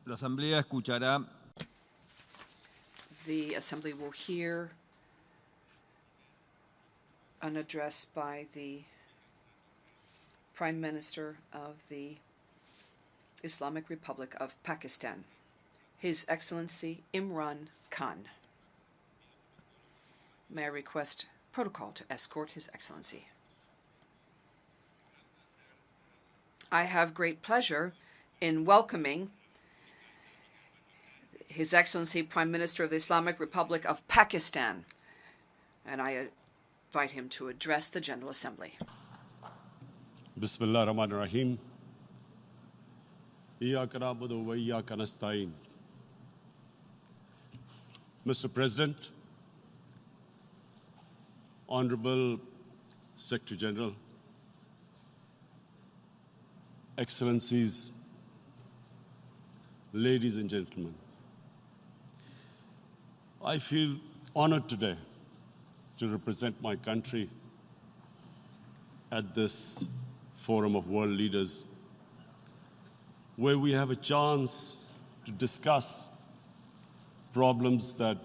La Asamblea escuchará. The Assembly will hear an address by the Prime Minister of the Islamic Republic of Pakistan, His Excellency Imran Khan. May I request protocol to escort His Excellency. I have great pleasure in welcoming His Excellency Prime Minister of the Islamic Republic of Pakistan, and I invite him to address the General Assembly. Bismillah ar-Rahman ar-Rahim. Iyyaka na'budu wa iyyaka nasta'in. Mr. President, Honorable Secretary General, Excellencies, ladies and gentlemen, I feel honored today to represent my country at this forum of world leaders, where we have a chance to discuss problems that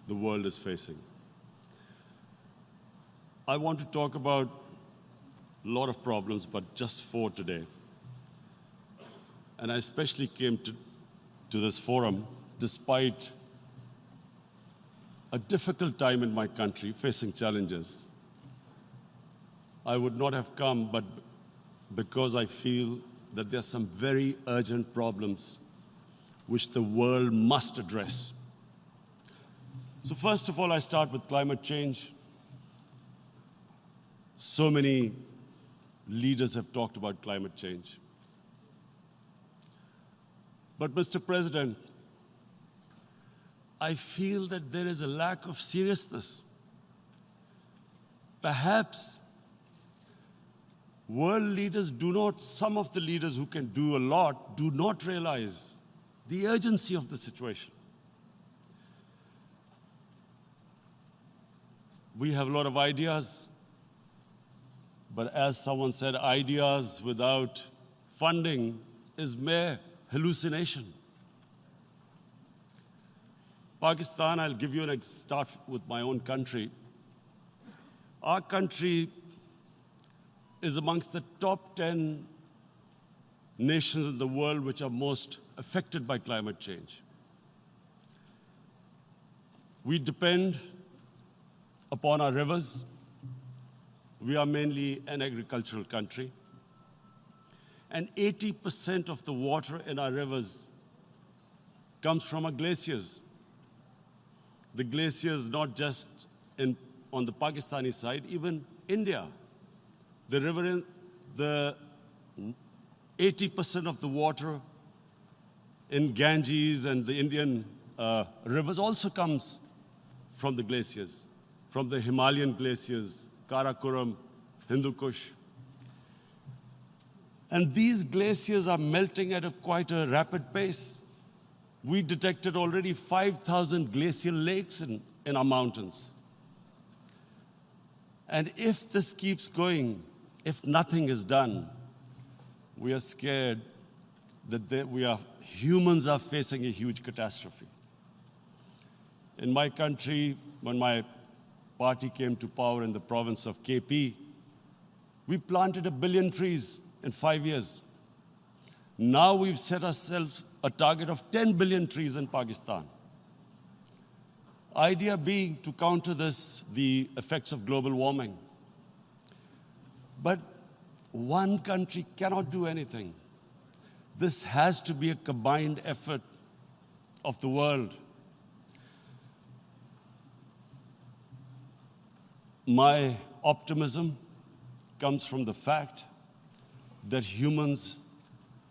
the world is facing. I want to talk about a lot of problems, but just 4 today. And I especially came to this forum despite a difficult time in my country, facing challenges. I would not have come, but because I feel that there are some very urgent problems which the world must address. So first of all, I start with climate change. So many leaders have talked about climate change. But Mr. President, I feel that there is a lack of seriousness. Perhaps world leaders some of the leaders who can do a lot, do not realize the urgency of the situation. We have a lot of ideas, but as someone said, ideas without funding is mere hallucination. Pakistan, I'll give you start with my own country. Our country is amongst the top 10 nations in the world which are most affected by climate change. We depend upon our rivers. We are mainly an agricultural country. And 80% of the water in our rivers comes from our glaciers. The glaciers, not just on the Pakistani side, even India. The 80% of the water in Ganges and the Indian rivers also comes from the glaciers, from the Himalayan glaciers, Karakoram, Hindu Kush. And these glaciers are melting at quite a rapid pace. We detected already 5,000 glacial lakes in our mountains. And if this keeps going, if nothing is done, we are scared that humans are facing a huge catastrophe. In my country, when my party came to power in the province of KP, we planted 1 billion trees in 5 years. Now we've set ourselves a target of 10 billion trees in Pakistan. Idea being to counter the effects of global warming. But one country cannot do anything. This has to be a combined effort of the world. My optimism comes from the fact that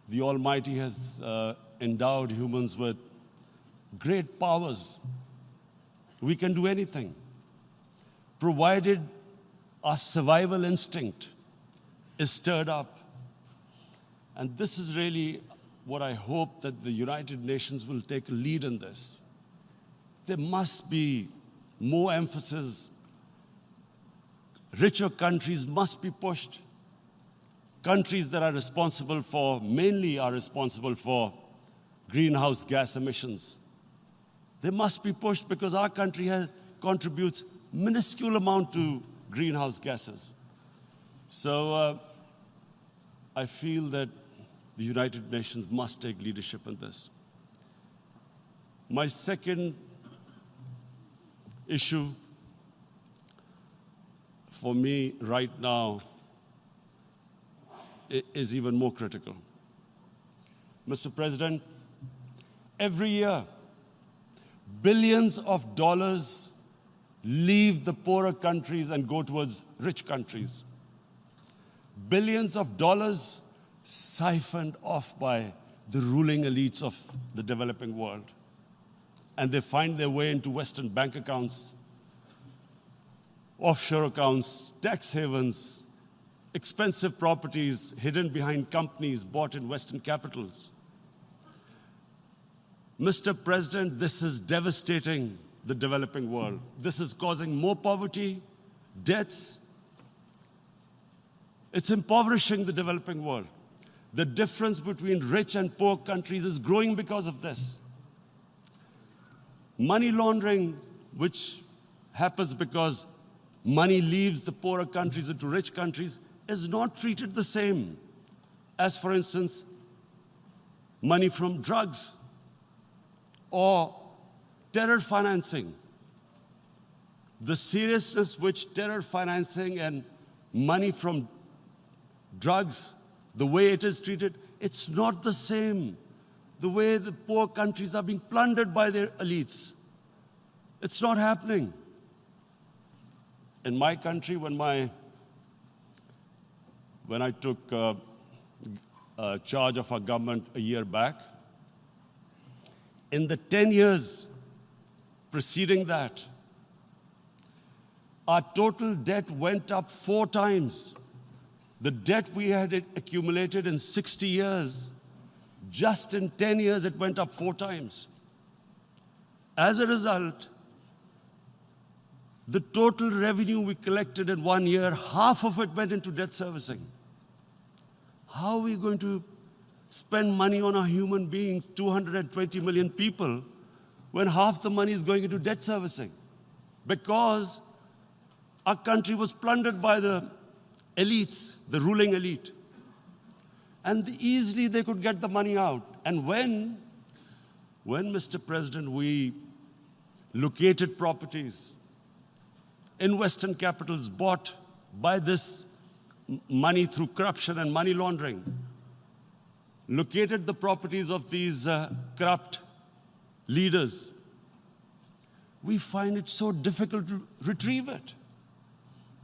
the Almighty has endowed humans with great powers. We can do anything, provided our survival instinct is stirred up. And this is really what I hope that the United Nations will take a lead in this. There must be more emphasis. Richer countries must be pushed. Countries that are responsible for greenhouse gas emissions. They must be pushed because our country contributes minuscule amount to greenhouse gases. So I feel that the United Nations must take leadership in this. My second issue for me right now is even more critical. Mr. President, every year, billions of dollars leave the poorer countries and go towards rich countries. Billions of dollars siphoned off by the ruling elites of the developing world. And they find their way into Western bank accounts, offshore accounts, tax havens, expensive properties hidden behind companies bought in Western capitals. Mr. President, this is devastating the developing world. This is causing more poverty, debts. It's impoverishing the developing world. The difference between rich and poor countries is growing because of this. Money laundering, which happens because money leaves the poorer countries into rich countries, is not treated the same as, for instance, money from drugs or terror financing. The seriousness which terror financing and money from drugs, the way it is treated, it's not the same. The way the poor countries are being plundered by their elites. It's not happening. In my country, when I took charge of our government a year back, in the 10 years preceding that, our total debt went up 4 times. The debt we had accumulated in 60 years, just in 10 years, it went up 4 times. As a result, the total revenue we collected in 1 year, half of it went into debt servicing. How are we going to spend money on our human beings, 220 million people, when half the money is going into debt servicing? Because our country was plundered by the elites, the ruling elite. And easily they could get the money out. And when, Mr. President, we located properties in Western capitals bought by this money through corruption and money laundering, located the properties of these corrupt leaders, we find it so difficult to retrieve it.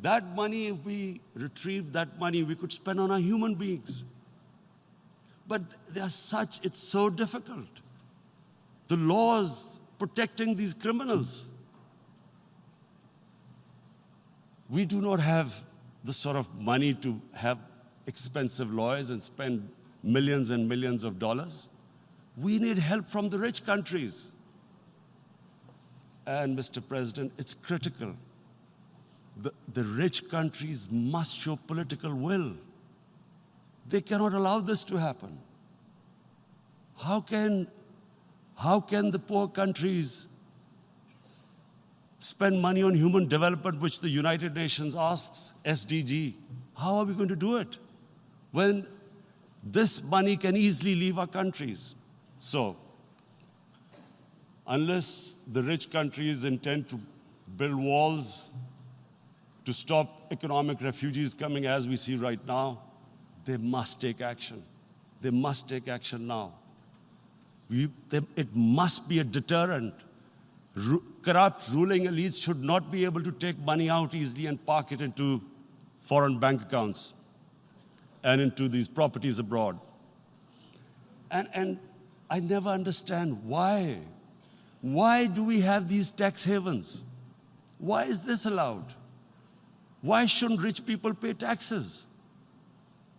That money, if we retrieved that money, we could spend on our human beings. But it's so difficult. The laws protecting these criminals. We do not have the sort of money to have expensive lawyers and spend millions and millions of dollars. We need help from the rich countries. And, Mr. President, it's critical. The rich countries must show political will. They cannot allow this to happen. How can the poor countries spend money on human development, which the United Nations asks, SDG? How are we going to do it when this money can easily leave our countries? So, unless the rich countries intend to build walls to stop economic refugees coming as we see right now, they must take action. They must take action now. It must be a deterrent. Corrupt ruling elites should not be able to take money out easily and park it into foreign bank accounts and into these properties abroad. And I never understand why. Why do we have these tax havens? Why is this allowed? Why shouldn't rich people pay taxes?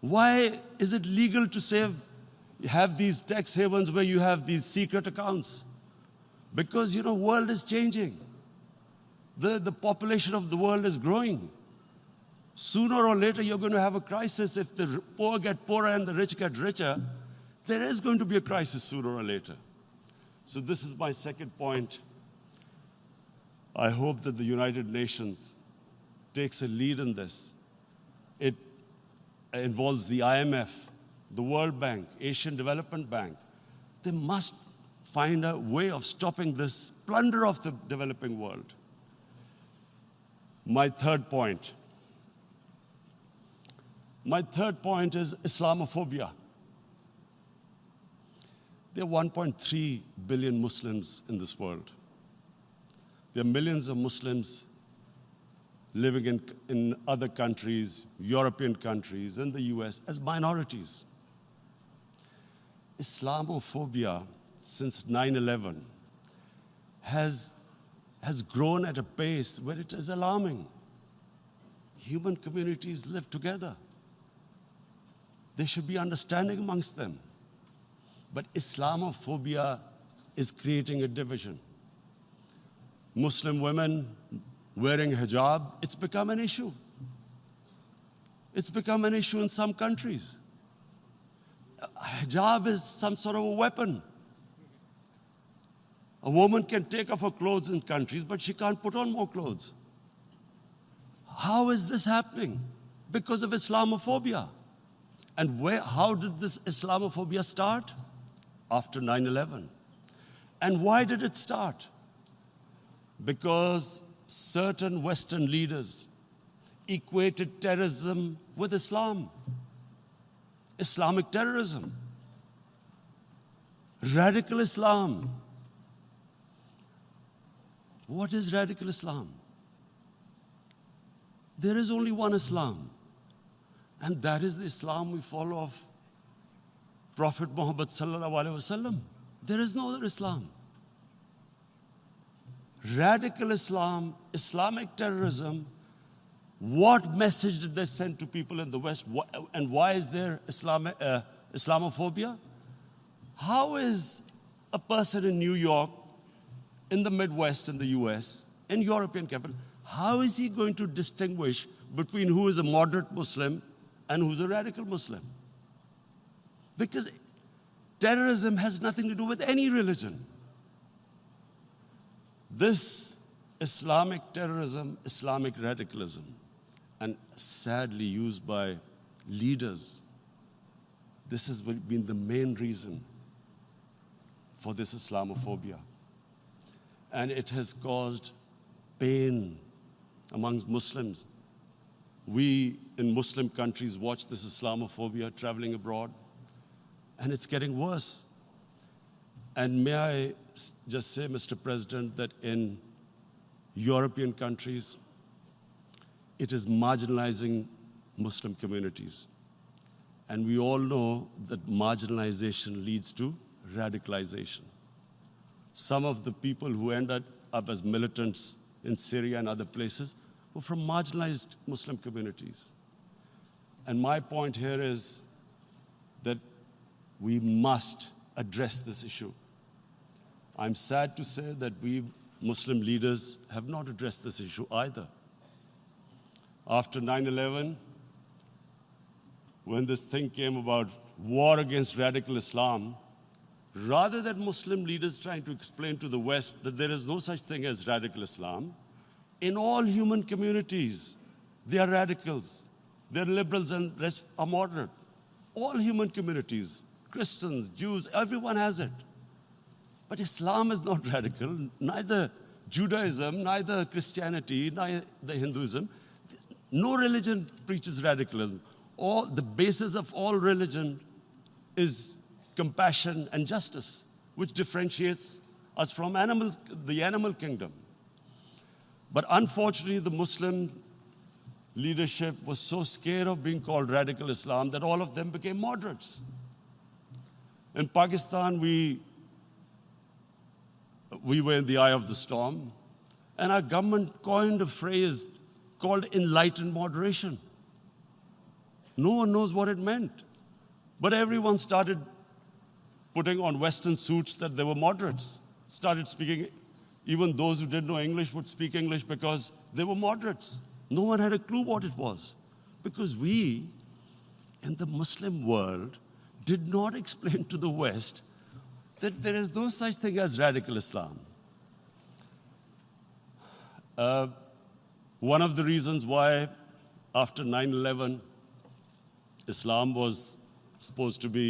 Why is it legal to have these tax havens where you have these secret accounts? Because, the world is changing. The population of the world is growing. Sooner or later, you're going to have a crisis if the poor get poorer and the rich get richer. there is going to be a crisis sooner or later. So this is my second point. I hope that the United Nations takes a lead in this. It involves the IMF, the World Bank, Asian Development Bank. They must find a way of stopping this plunder of the developing world. My third point is Islamophobia. There are 1.3 billion Muslims in this world. There are millions of Muslims living in other countries, European countries, in the US, as minorities. Islamophobia, since 9/11, has grown at a pace where it is alarming. Human communities live together. There should be understanding amongst them. But Islamophobia is creating a division. Muslim women wearing hijab, it's become an issue. It's become an issue in some countries. Hijab is some sort of a weapon. A woman can take off her clothes in countries, but she can't put on more clothes. How is this happening? Because of Islamophobia. And how did this Islamophobia start? After 9/11. And why did it start? Because certain Western leaders equated terrorism with Islam. Islamic terrorism. Radical Islam. What is radical Islam? There is only one Islam, and that is the Islam we follow of Prophet Muhammad sallallahu alaihi wasallam. There is no other Islam. Radical Islam, Islamic terrorism, what message did they send to people in the West? And why is there Islamophobia? How is a person in New York, in the Midwest, in the US, in European capital, how is he going to distinguish between who is a moderate Muslim and who's a radical Muslim? Because terrorism has nothing to do with any religion. This Islamic terrorism, Islamic radicalism, and sadly used by leaders, this has been the main reason for this Islamophobia. And it has caused pain amongst Muslims. We in Muslim countries watch this Islamophobia traveling abroad, and it's getting worse. And may I just say, Mr. President, that in European countries, it is marginalizing Muslim communities. And we all know that marginalization leads to radicalization. Some of the people who ended up as militants in Syria and other places were from marginalized Muslim communities. And my point here is that we must address this issue. I'm sad to say that we Muslim leaders have not addressed this issue either. After 9/11, when this thing came about war against radical Islam, rather than Muslim leaders trying to explain to the West that there is no such thing as radical Islam, in all human communities, they are radicals. They're liberals and rest are moderate. All human communities, Christians, Jews, everyone has it. But Islam is not radical, neither Judaism, neither Christianity, neither Hinduism. No religion preaches radicalism. The basis of all religion is compassion and justice, which differentiates us from the animal kingdom. But unfortunately, the Muslim leadership was so scared of being called radical Islam that all of them became moderates. In Pakistan, we were in the eye of the storm, and our government coined a phrase called enlightened moderation. No one knows what it meant. But everyone started putting on Western suits that they were moderates, started speaking. Even those who didn't know English would speak English because they were moderates. No one had a clue what it was. Because we, in the Muslim world, did not explain to the West that there is no such thing as radical Islam. One of the reasons why, after 9/11, Islam was supposed to be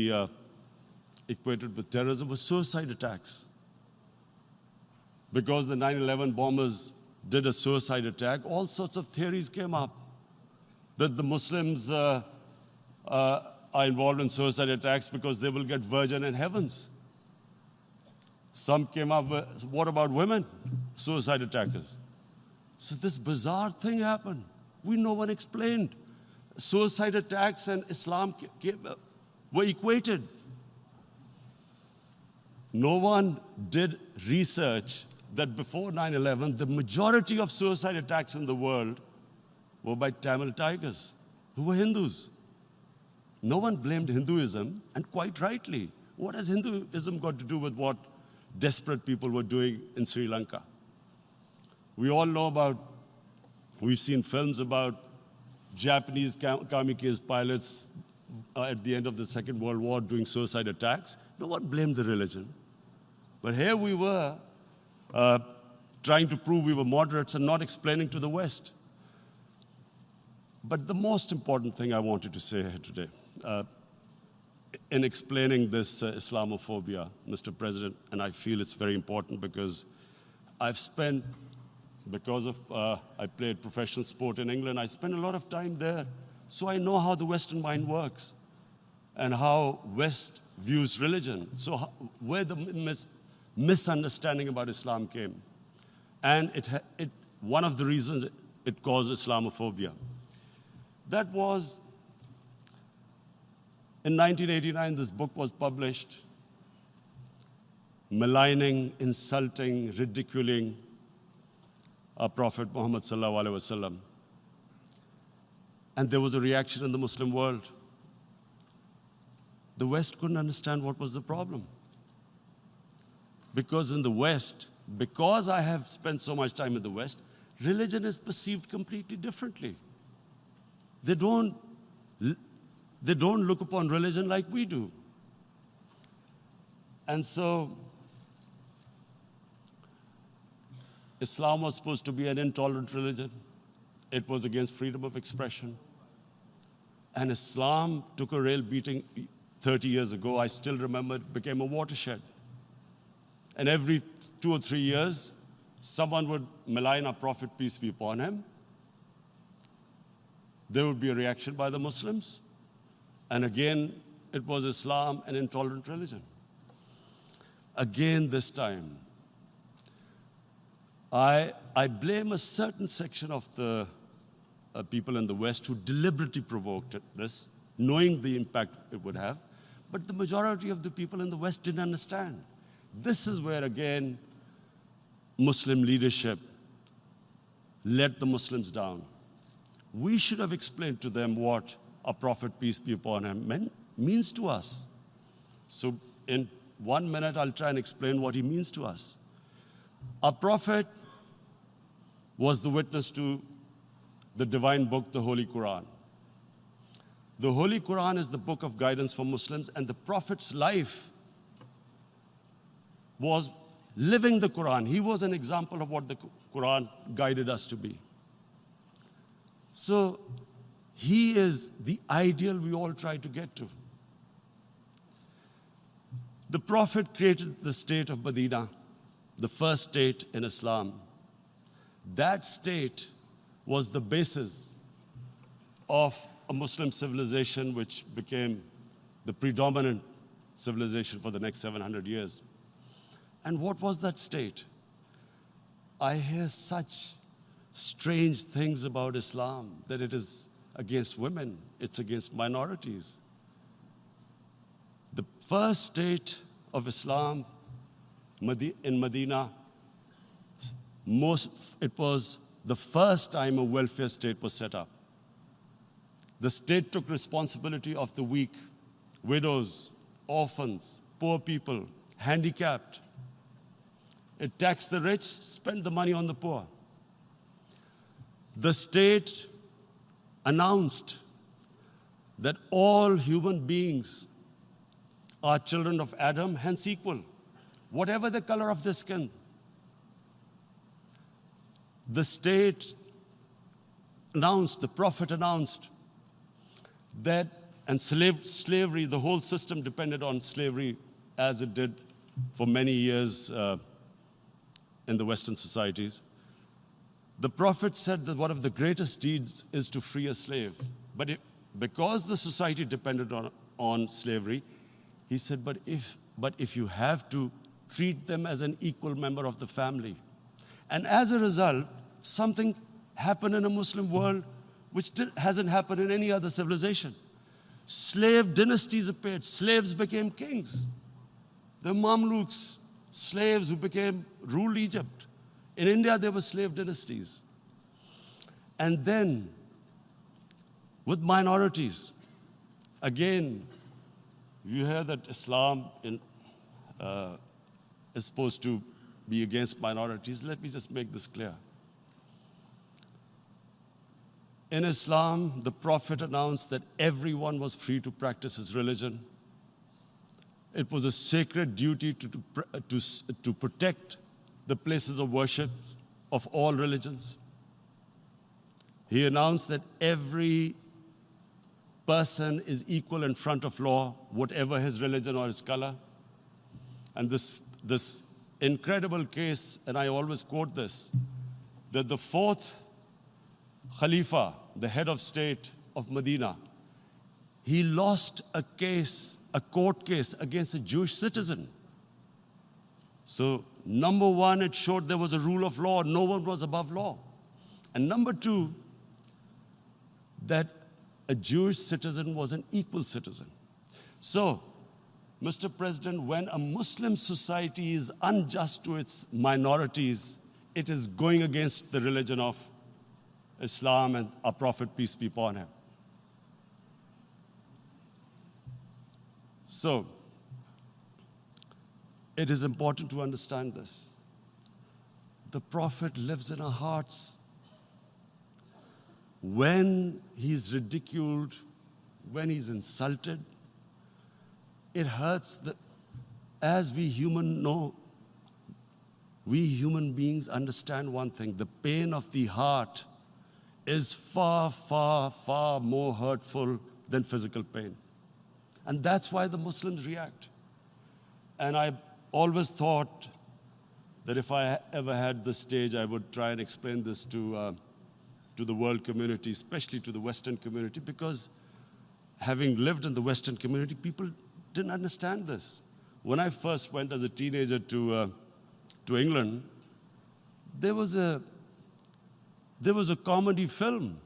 equated with terrorism was suicide attacks. Because the 9/11 bombers did a suicide attack, all sorts of theories came up that the Muslims are involved in suicide attacks because they will get virgin in heavens. Some came up with, what about women, suicide attackers? So this bizarre thing happened. No one explained. Suicide attacks and Islam were equated. No one did research that before 9/11, the majority of suicide attacks in the world were by Tamil tigers, who were Hindus. No one blamed Hinduism, and quite rightly. What has Hinduism got to do with what desperate people were doing in Sri Lanka? We all know we've seen films about Japanese kamikaze pilots at the end of the Second World War doing suicide attacks. No one blamed the religion. But here we were trying to prove we were moderates and not explaining to the West. But the most important thing I wanted to say here today, in explaining this Islamophobia, Mr. President, and I feel it's very important because I played professional sport in England, I spent a lot of time there, so I know how the Western mind works and how West views religion. So where the misunderstanding about Islam came. And one of the reasons it caused Islamophobia. That was, in 1989, this book was published, maligning, insulting, ridiculing our Prophet Muhammad sallallahu alaihi wasallam. And there was a reaction in the Muslim world. The West couldn't understand what was the problem. Because in the West, because I have spent so much time in the West, religion is perceived completely differently. They don't look upon religion like we do. And so, Islam was supposed to be an intolerant religion. It was against freedom of expression. And Islam took a real beating 30 years ago. I still remember it became a watershed. And every 2 or 3 years, someone would malign our Prophet, peace be upon him. There would be a reaction by the Muslims. And again, it was Islam, an intolerant religion. Again, this time, I blame a certain section of the people in the West who deliberately provoked this, knowing the impact it would have. But the majority of the people in the West didn't understand. This is where, again, Muslim leadership let the Muslims down. We should have explained to them what our Prophet, peace be upon him, means to us. So in 1 minute, I'll try and explain what he means to us. Our Prophet was the witness to the divine book, the Holy Quran. The Holy Quran is the book of guidance for Muslims, and the Prophet's life was living the Quran. He was an example of what the Quran guided us to be. So he is the ideal we all try to get to. The Prophet created the state of Medina, the first state in Islam. That state was the basis of a Muslim civilization which became the predominant civilization for the next 700 years. And what was that state? I hear such strange things about Islam, that it is against women, it's against minorities. The first state of Islam in Medina, it was the first time a welfare state was set up. The state took responsibility of the weak, widows, orphans, poor people, handicapped. It taxed the rich, spent the money on the poor. The state announced that all human beings are children of Adam, hence equal, whatever the color of their skin. The state announced, the Prophet announced that, and slavery, the whole system depended on slavery as it did for many years in the Western societies. The Prophet said that one of the greatest deeds is to free a slave. But because the society depended on slavery, he said, but if you have to, treat them as an equal member of the family. And as a result, something happened in a Muslim world which hasn't happened in any other civilization. Slave dynasties appeared. Slaves became kings. The Mamluks, slaves who ruled Egypt. In India, there were slave dynasties. And then, with minorities, again, you hear that Islam is supposed to be against minorities. Let me just make this clear. In Islam, the Prophet announced that everyone was free to practice his religion. It was a sacred duty to protect the places of worship of all religions. He announced that every person is equal in front of law, whatever his religion or his color. And this incredible case, and I always quote this, that the fourth Khalifa, the head of state of Medina, he lost a court case against a Jewish citizen. So, number one, it showed there was a rule of law, no one was above law. And number two, that a Jewish citizen was an equal citizen. So, Mr. President, when a Muslim society is unjust to its minorities, it is going against the religion of Islam and our Prophet, peace be upon him. So, it is important to understand this. The Prophet lives in our hearts. When he's ridiculed, when he's insulted, it hurts. As we human beings understand one thing, the pain of the heart is far, far, far more hurtful than physical pain. And that's why the Muslims react. And I always thought that if I ever had the stage, I would try and explain this to the world community, especially to the Western community, because having lived in the Western community, people didn't understand this. When I first went as a teenager to England, there was a comedy film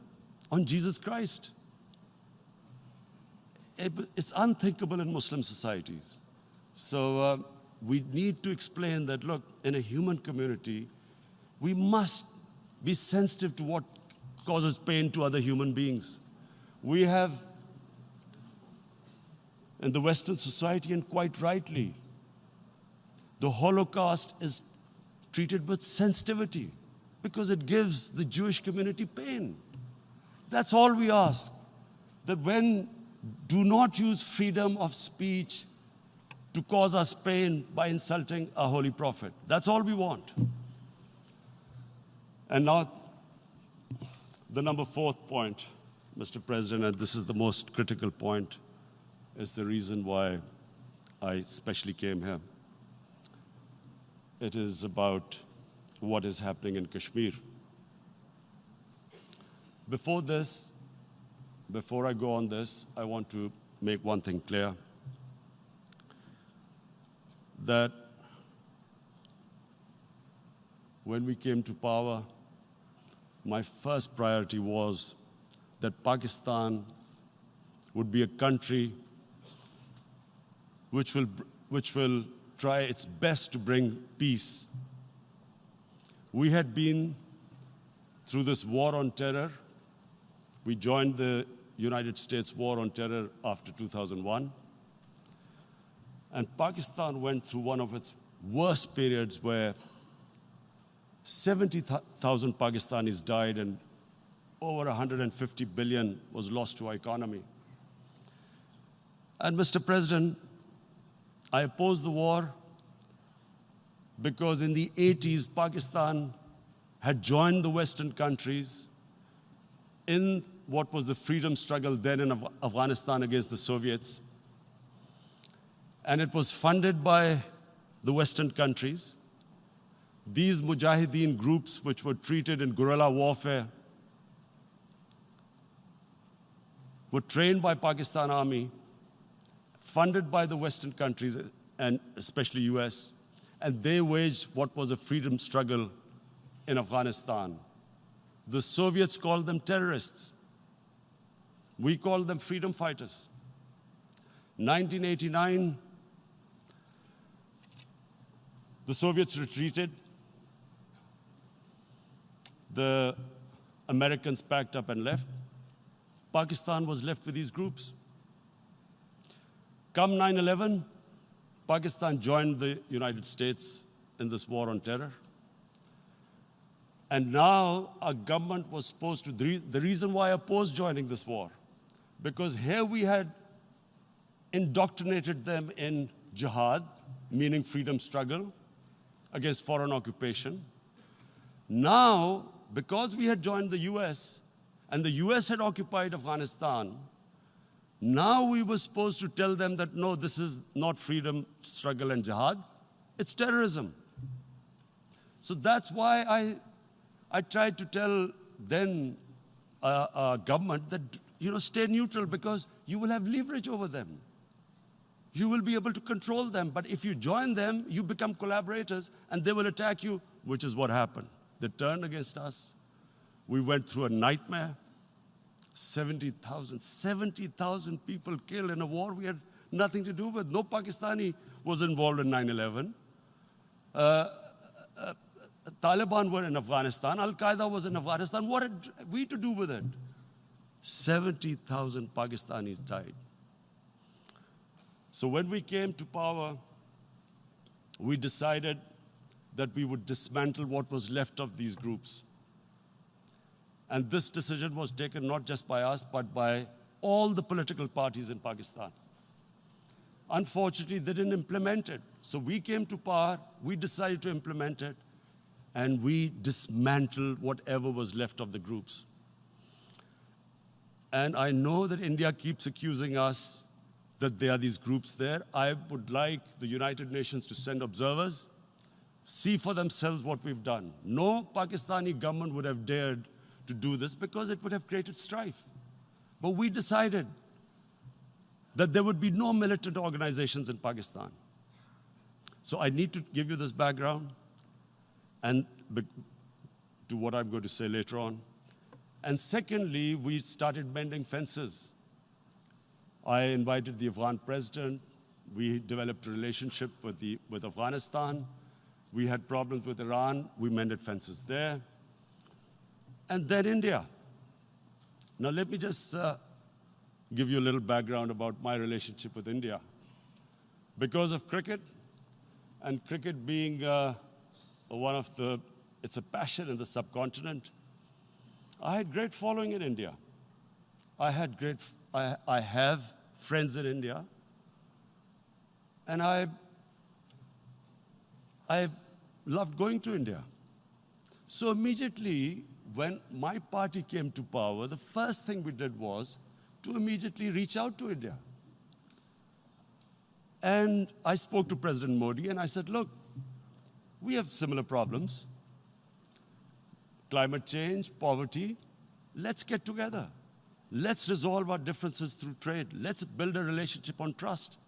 on Jesus Christ. It's unthinkable in Muslim societies. So we need to explain that, look, in a human community, we must be sensitive to what causes pain to other human beings. We have, in the Western society, and quite rightly, the Holocaust is treated with sensitivity because it gives the Jewish community pain. That's all we ask, that do not use freedom of speech to cause us pain by insulting our holy prophet. That's all we want. And now, the number fourth point, Mr. President, and this is the most critical point, is the reason why I especially came here. It is about what is happening in Kashmir. Before I go on this, I want to make one thing clear, that when we came to power, my first priority was that Pakistan would be a country which will try its best to bring peace. We had been through this war on terror. We joined the United States war on terror after 2001. And Pakistan went through one of its worst periods where 70,000 Pakistanis died and over 150 billion was lost to our economy. And Mr. President, I opposed the war because in the 80s, Pakistan had joined the Western countries in what was the freedom struggle then in Afghanistan against the Soviets. And it was funded by the Western countries. These mujahideen groups, which were treated in guerrilla warfare, were trained by Pakistan Army, funded by the Western countries, and especially US, and they waged what was a freedom struggle in Afghanistan. The Soviets called them terrorists. We called them freedom fighters. 1989, the Soviets retreated. The Americans packed up and left. Pakistan was left with these groups. Come 9/11, Pakistan joined the United States in this war on terror. And now our government was supposed to, the reason why I opposed joining this war, because here we had indoctrinated them in jihad, meaning freedom struggle against foreign occupation. Now, because we had joined the US, and the US had occupied Afghanistan, now we were supposed to tell them that, no, this is not freedom struggle and jihad, it's terrorism. So that's why I tried to tell then government that, stay neutral because you will have leverage over them. You will be able to control them. But if you join them, you become collaborators and they will attack you, which is what happened. They turned against us. We went through a nightmare. 70,000 people killed in a war we had nothing to do with. No Pakistani was involved in 9/11. Taliban were in Afghanistan. Al-Qaeda was in Afghanistan. What had we to do with it? 70,000 Pakistanis died. So when we came to power, we decided that we would dismantle what was left of these groups. And this decision was taken not just by us, but by all the political parties in Pakistan. Unfortunately, they didn't implement it. So we came to power, we decided to implement it, and we dismantled whatever was left of the groups. And I know that India keeps accusing us that there are these groups there. I would like the United Nations to send observers, see for themselves what we've done. No Pakistani government would have dared to do this because it would have created strife. But we decided that there would be no militant organizations in Pakistan. So I need to give you this background and to what I'm going to say later on. And secondly, we started mending fences. I invited the Afghan president. We developed a relationship with Afghanistan. We had problems with Iran. We mended fences there. And then India. Now let me just give you a little background about my relationship with India. Because of cricket, and cricket being it's a passion in the subcontinent, I had great following in India. I have friends in India, and I loved going to India. So immediately, when my party came to power, the first thing we did was to immediately reach out to India. And I spoke to President Modi, and I said, look, we have similar problems. Climate change, poverty. Let's get together. Let's resolve our differences through trade. Let's build a relationship on trust.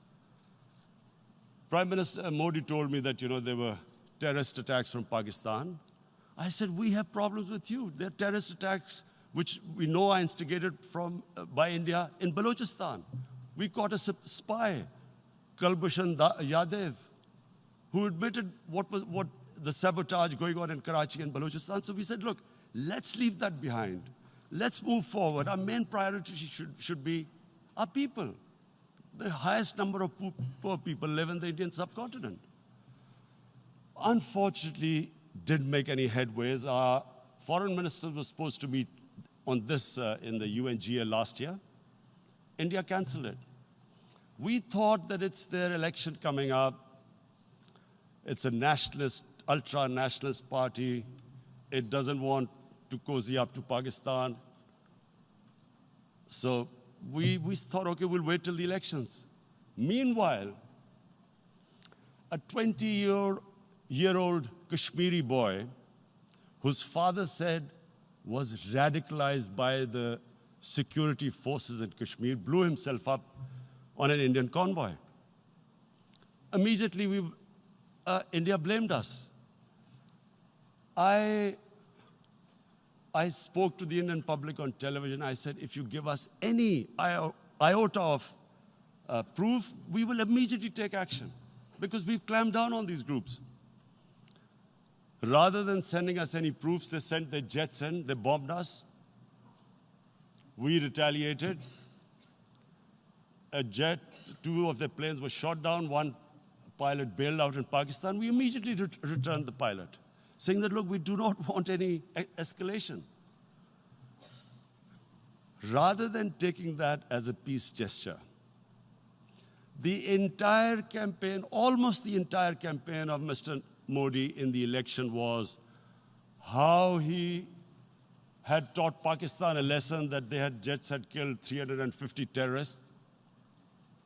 Prime Minister Modi told me that, there were terrorist attacks from Pakistan. I said, we have problems with you. There are terrorist attacks which we know are instigated by India in Balochistan. We caught a spy, Kulbhushan Yadav, who admitted what the sabotage going on in Karachi and Balochistan. So we said, look, let's leave that behind. Let's move forward. Our main priority should be our people. The highest number of poor people live in the Indian subcontinent. Unfortunately, didn't make any headways. Our foreign minister was supposed to meet on this in the UNGA last year. India canceled it. We thought that it's their election coming up. It's a nationalist, ultra-nationalist party. It doesn't want to cozy up to Pakistan. So we thought, okay, we'll wait till the elections. Meanwhile, a 20-year-old Kashmiri boy, whose father said was radicalized by the security forces in Kashmir, blew himself up on an Indian convoy. Immediately, India blamed us. I spoke to the Indian public on television. I said, if you give us any iota of proof, we will immediately take action, because we've clamped down on these groups. Rather than sending us any proofs, they sent their jets in, they bombed us. We retaliated. A jet, 2 of their planes were shot down, 1 pilot bailed out in Pakistan. We immediately returned the pilot, saying that, look, we do not want any escalation. Rather than taking that as a peace gesture, the entire campaign, almost the entire campaign of Mr. Modi in the election was how he had taught Pakistan a lesson that jets had killed 350 terrorists.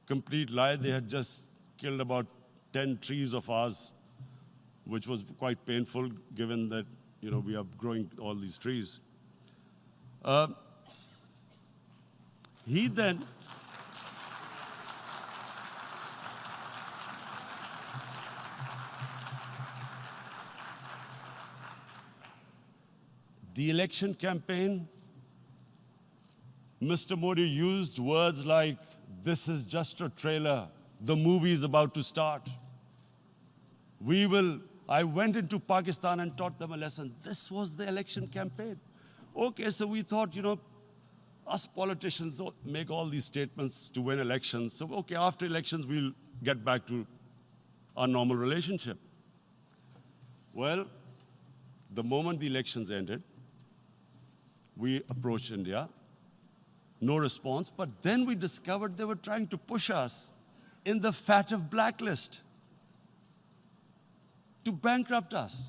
Complete lie. They had just killed about 10 trees of ours, which was quite painful given that, we are growing all these trees. He then the election campaign, Mr. Modi used words like, this is just a trailer. The movie is about to start. I went into Pakistan and taught them a lesson. This was the election campaign. Okay, so we thought, us politicians make all these statements to win elections. So, okay, after elections, we'll get back to our normal relationship. Well, the moment the elections ended, we approached India. No response, but then we discovered they were trying to push us in the FATF blacklist to bankrupt us.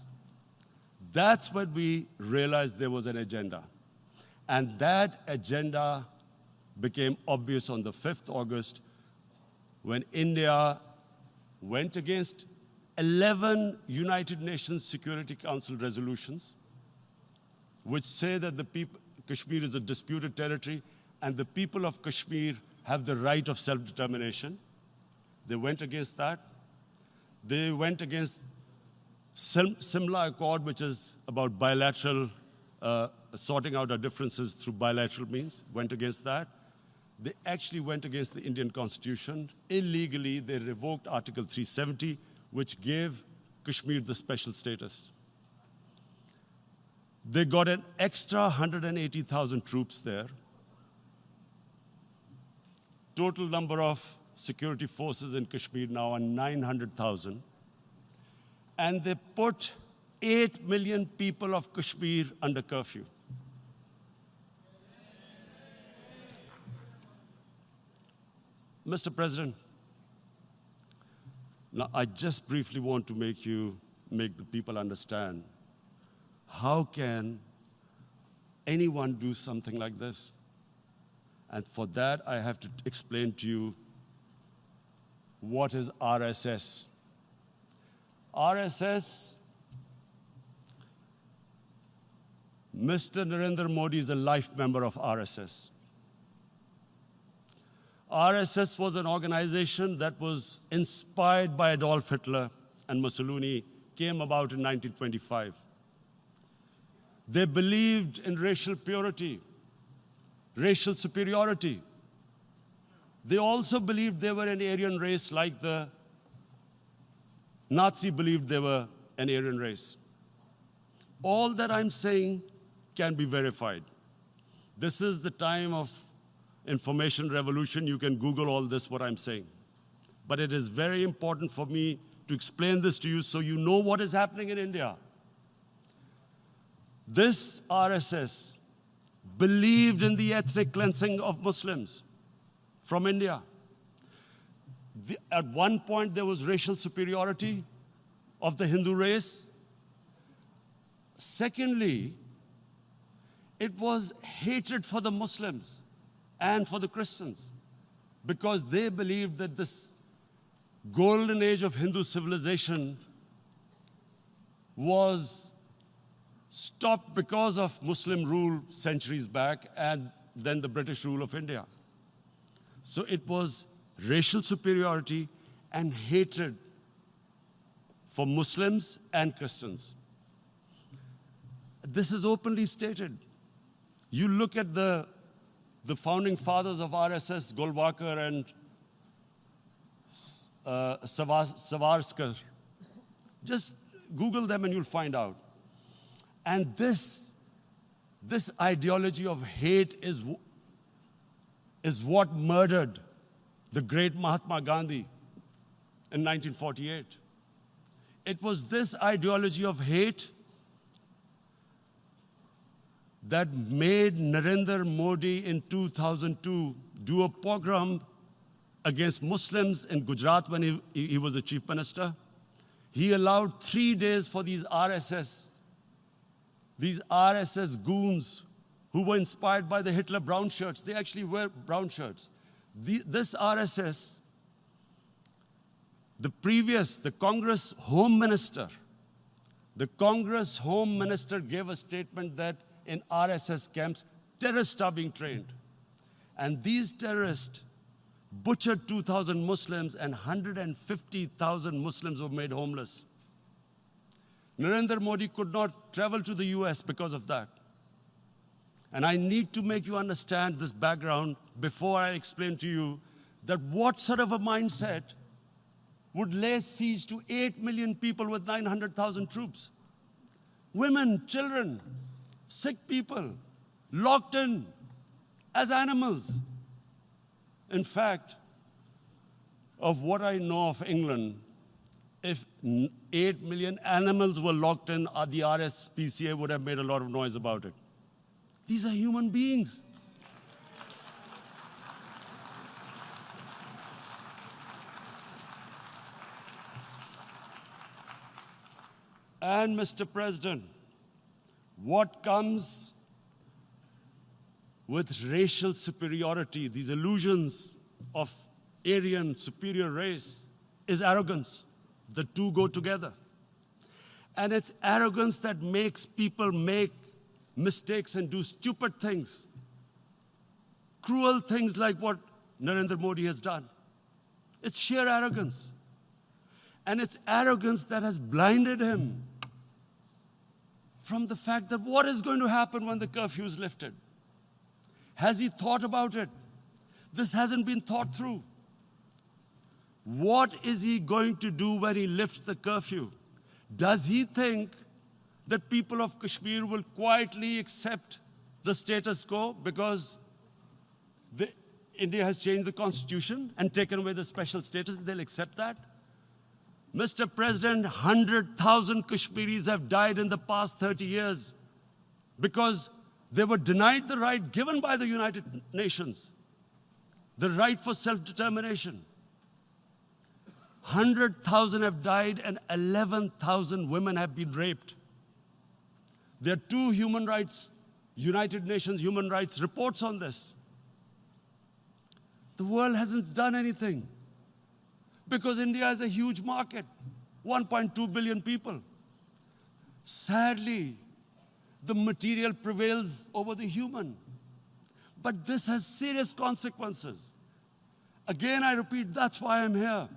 That's when we realized there was an agenda. And that agenda became obvious on the 5th August when India went against 11 United Nations Security Council resolutions, which say that Kashmir is a disputed territory and the people of Kashmir have the right of self-determination. They went against that. They went against Simla Accord, which is about bilateral, sorting out our differences through bilateral means, went against that. They actually went against the Indian Constitution. Illegally, they revoked Article 370, which gave Kashmir the special status. They got an extra 180,000 troops there. Total number of security forces in Kashmir now are 900,000. And they put 8 million people of Kashmir under curfew. Mr. President, now I just briefly want to make the people understand, how can anyone do something like this? And for that, I have to explain to you what is RSS. RSS, Mr. Narendra Modi is a life member of RSS. RSS was an organization that was inspired by Adolf Hitler and Mussolini, came about in 1925. They believed in racial purity, racial superiority. They also believed they were an Aryan race like the Nazi believed they were an Aryan race. All that I'm saying can be verified. This is the time of information revolution. You can Google all this, what I'm saying. But it is very important for me to explain this to you so you know what is happening in India. This RSS believed in the ethnic cleansing of Muslims from India. At one point, there was racial superiority of the Hindu race. Secondly, it was hatred for the Muslims and for the Christians, because they believed that this golden age of Hindu civilization was stopped because of Muslim rule centuries back and then the British rule of India. So it was racial superiority and hatred for Muslims and Christians. This is openly stated. You look at the founding fathers of RSS, Golwalkar and Savarkar. Just Google them and you'll find out. And this ideology of hate is what murdered the great Mahatma Gandhi in 1948. It was this ideology of hate that made Narendra Modi in 2002 do a pogrom against Muslims in Gujarat when he was the chief minister. He allowed 3 days for these RSS goons who were inspired by the Hitler brown shirts. They actually wear brown shirts. This RSS, the Congress Home Minister gave a statement that in RSS camps, terrorists are being trained. And these terrorists butchered 2,000 Muslims and 150,000 Muslims were made homeless. Narendra Modi could not travel to the US because of that. And I need to make you understand this background before I explain to you that what sort of a mindset would lay siege to 8 million people with 900,000 troops. Women, children, sick people, locked in as animals. In fact, of what I know of England, if 8 million animals were locked in, the RSPCA would have made a lot of noise about it. These are human beings. And Mr. President, what comes with racial superiority, these illusions of Aryan superior race, is arrogance. The two go together. And it's arrogance that makes people make mistakes and do stupid things. Cruel things like what Narendra Modi has done. It's sheer arrogance. And it's arrogance that has blinded him from the fact that what is going to happen when the curfew is lifted? Has he thought about it? This hasn't been thought through. What is he going to do when he lifts the curfew? Does he think that people of Kashmir will quietly accept the status quo because India has changed the constitution and taken away the special status? They'll accept that? Mr. President, 100,000 Kashmiris have died in the past 30 years because they were denied the right given by the United Nations, the right for self-determination. 100,000 have died and 11,000 women have been raped. There are 2 United Nations human rights reports on this. The world hasn't done anything because India is a huge market, 1.2 billion people. Sadly, the material prevails over the human. But this has serious consequences. Again, I repeat, that's why I'm here.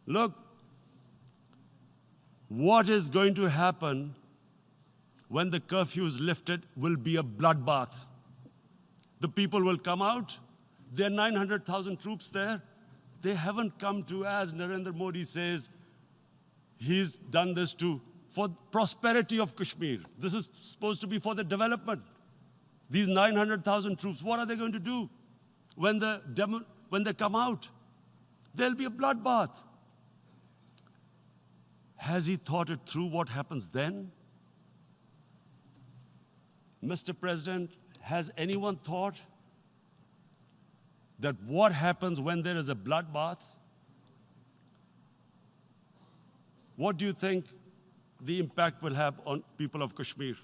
Look, what is going to happen when the curfew is lifted will be a bloodbath. The people will come out. There are 900,000 troops there. They haven't come to, as Narendra Modi says, he's done this for prosperity of Kashmir. This is supposed to be for the development. These 900,000 troops, what are they going to do when they come out? There'll be a bloodbath. Has he thought it through what happens then? Mr. President, has anyone thought that what happens when there is a bloodbath? What do you think the impact will have on people of Kashmir?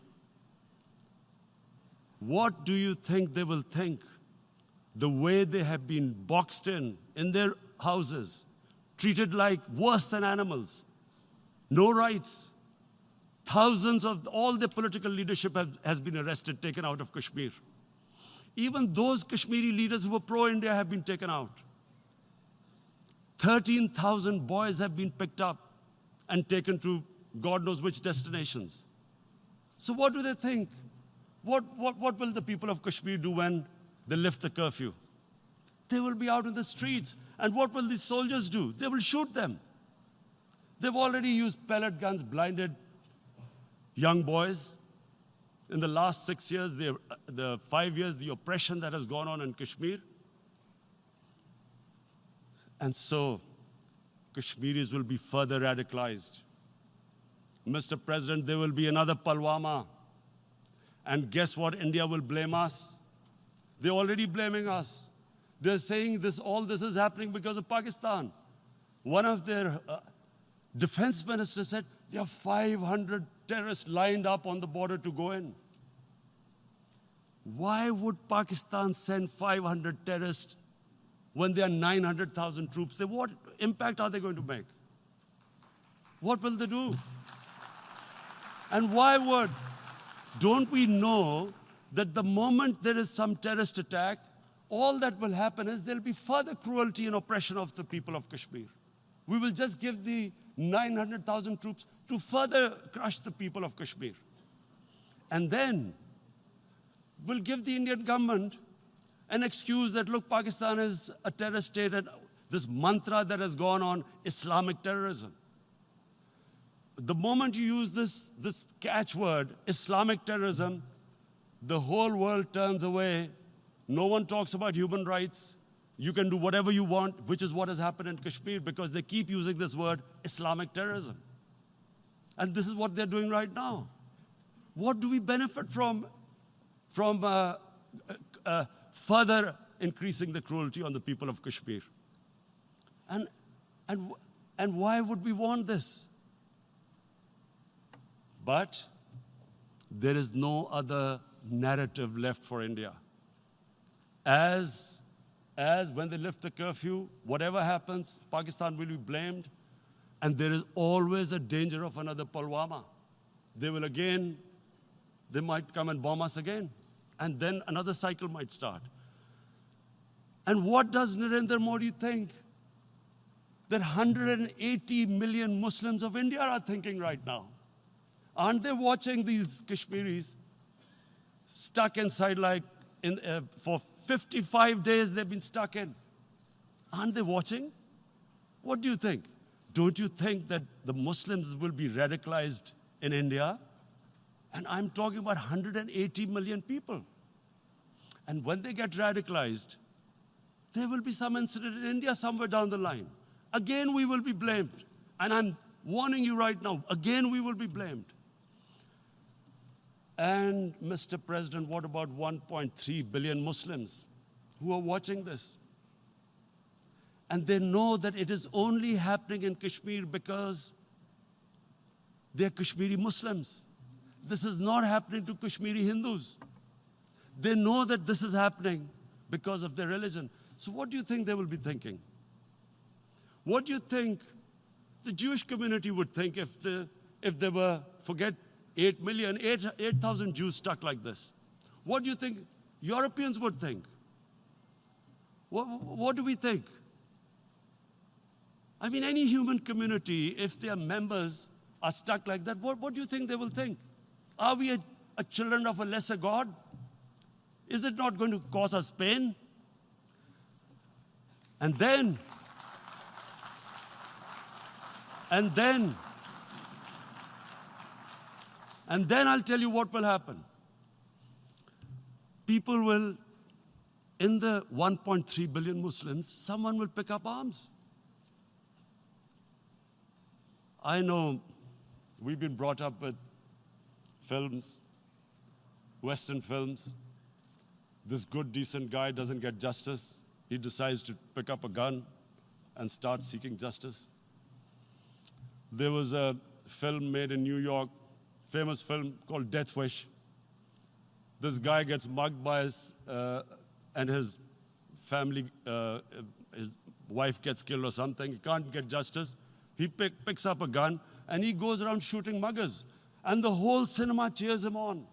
What do you think they will think? The way they have been boxed in their houses, treated like worse than animals, no rights. Thousands of all the political leadership has been arrested, taken out of Kashmir. Even those Kashmiri leaders who were pro-India have been taken out. 13,000 boys have been picked up and taken to God knows which destinations. So what do they think? What will the people of Kashmir do when they lift the curfew? They will be out in the streets. And what will these soldiers do? They will shoot them. They've already used pellet guns, blinded young boys. In the last 6 years, the 5 years, the oppression that has gone on in Kashmir. And so, Kashmiris will be further radicalized. Mr. President, there will be another Pulwama. And guess what? India will blame us. They're already blaming us. They're saying all this is happening because of Pakistan. One of their defense ministers said, there are 500 terrorists lined up on the border to go in. Why would Pakistan send 500 terrorists when there are 900,000 troops? What impact are they going to make? What will they do? And why would? Don't we know that the moment there is some terrorist attack, all that will happen is there'll be further cruelty and oppression of the people of Kashmir. We will just give the 900,000 troops to further crush the people of Kashmir. And then we'll give the Indian government an excuse that, look, Pakistan is a terrorist state, and this mantra that has gone on, Islamic terrorism. The moment you use this catchword, Islamic terrorism, the whole world turns away. No one talks about human rights. You can do whatever you want, which is what has happened in Kashmir, because they keep using this word, Islamic terrorism. And this is what they're doing right now. What do we benefit from further increasing the cruelty on the people of Kashmir? And why would we want this? But there is no other narrative left for India. As when they lift the curfew, whatever happens, Pakistan will be blamed, and there is always a danger of another Pulwama. They might come and bomb us again, and then another cycle might start. And what does Narendra Modi think? That 180 million Muslims of India are thinking right now. Aren't they watching these Kashmiris stuck inside for 55 days they've been stuck in? Aren't they watching? What do you think? Don't you think that the Muslims will be radicalized in India? And I'm talking about 180 million people. And when they get radicalized, there will be some incident in India somewhere down the line. Again, we will be blamed. And I'm warning you right now, again, we will be blamed. And Mr. President, what about 1.3 billion Muslims who are watching this? And they know that it is only happening in Kashmir because they're Kashmiri Muslims. This is not happening to Kashmiri Hindus. They know that this is happening because of their religion. So what do you think they will be thinking? What do you think the Jewish community would think if there were, forget 8,000 Jews stuck like this? What do you think Europeans would think? What do we think? I mean, any human community, if their members are stuck like that, what do you think they will think? Are we a children of a lesser God? Is it not going to cause us pain? And then I'll tell you what will happen. People will, in the 1.3 billion Muslims, someone will pick up arms. I know we've been brought up with films, Western films. This good, decent guy doesn't get justice. he decides to pick up a gun and start seeking justice. There was a film made in New York, famous film called Death Wish. This guy gets mugged by and his family, his wife gets killed or something. He can't get justice. He picks up a gun and he goes around shooting muggers. And the whole cinema cheers him on.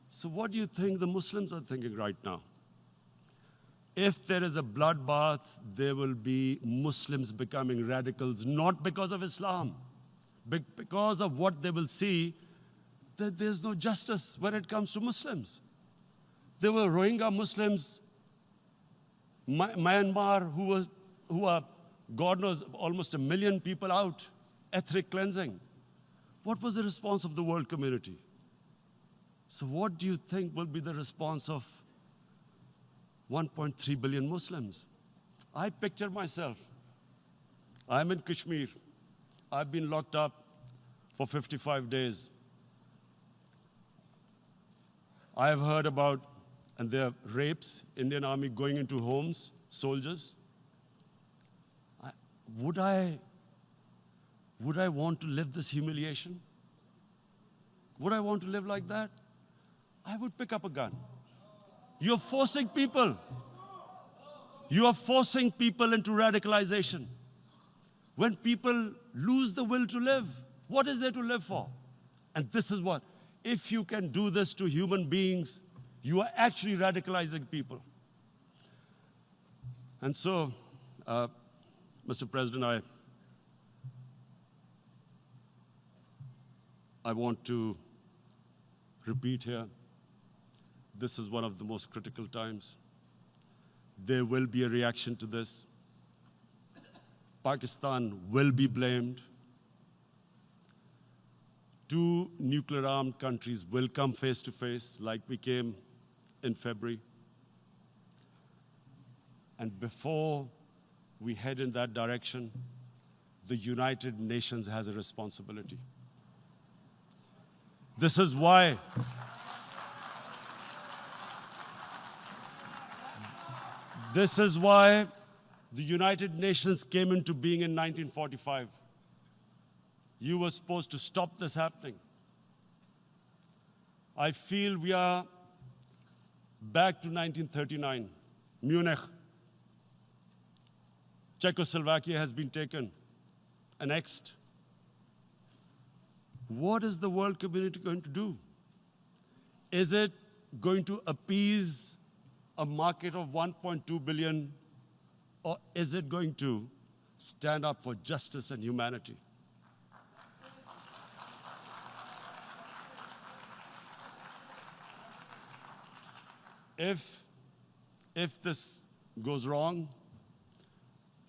So what do you think the Muslims are thinking right now? If there is a bloodbath, there will be Muslims becoming radicals, not because of Islam, but because of what they will see, that there's no justice when it comes to Muslims. There were Rohingya Muslims, Myanmar, who are, God knows, almost 1 million people out, ethnic cleansing. What was the response of the world community? So what do you think will be the response of 1.3 billion Muslims? I picture myself. I'm in Kashmir. I've been locked up for 55 days. I have heard about, and there are rapes, Indian Army going into homes, soldiers. Would I want to live this humiliation? Would I want to live like that? I would pick up a gun. You're forcing people. You are forcing people into radicalization. When people lose the will to live, what is there to live for? And this is what, if you can do this to human beings, you are actually radicalizing people. And so, Mr. President, I want to repeat here, this is one of the most critical times. There will be a reaction to this. Pakistan will be blamed. 2 nuclear-armed countries will come face to face like we came in February. And before we head in that direction, the United Nations has a responsibility. This is why the United Nations came into being in 1945. You were supposed to stop this happening. I feel we are back to 1939, Munich. Czechoslovakia has been taken, annexed. What is the world community going to do? Is it going to appease a market of 1.2 billion, or is it going to stand up for justice and humanity? If this goes wrong,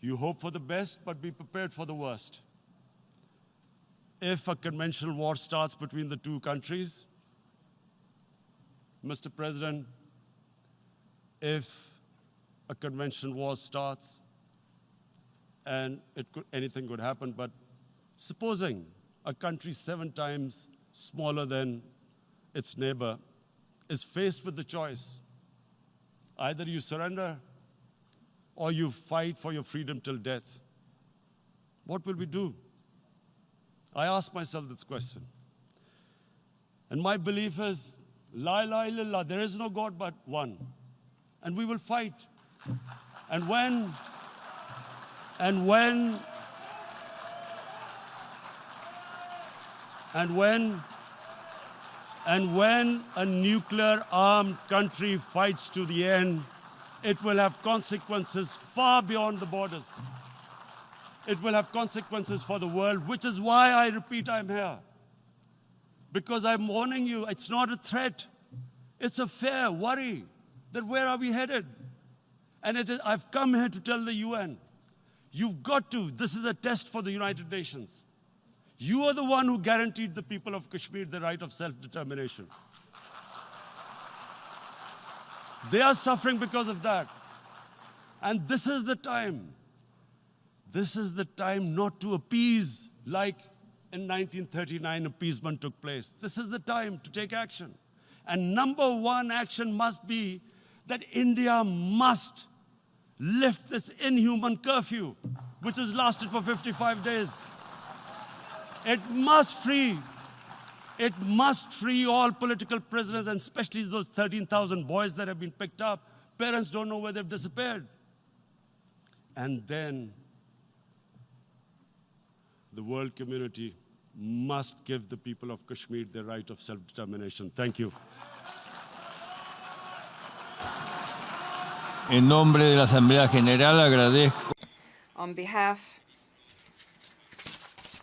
you hope for the best, but be prepared for the worst. If a conventional war starts between the 2 countries, Mr. President, if a conventional war starts, and anything could happen, but supposing a country 7 times smaller than its neighbor is faced with the choice, either you surrender or you fight for your freedom till death, what will we do? I ask myself this question. And my belief is, La ilaha illallah, there is no God but one. And we will fight. And when a nuclear-armed country fights to the end, it will have consequences far beyond the borders. It will have consequences for the world, which is why I repeat I'm here. Because I'm warning you, it's not a threat. It's a fair worry that where are we headed? And I've come here to tell the UN, you've got to, this is a test for the United Nations. You are the one who guaranteed the people of Kashmir the right of self-determination. They are suffering because of that. And this is the time. This is the time not to appease like in 1939 appeasement took place. This is the time to take action. And number 1 action must be that India must lift this inhuman curfew, which has lasted for 55 days. It must free all political prisoners, and especially those 13,000 boys that have been picked up. Parents don't know where they've disappeared. And then the world community must give the people of Kashmir the right of self-determination. Thank you. En nombre de la Asamblea General agradezco. On behalf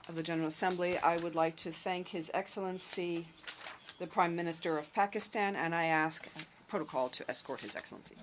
of the General Assembly, I would like to thank His Excellency, the Prime Minister of Pakistan, and I ask protocol to escort His Excellency.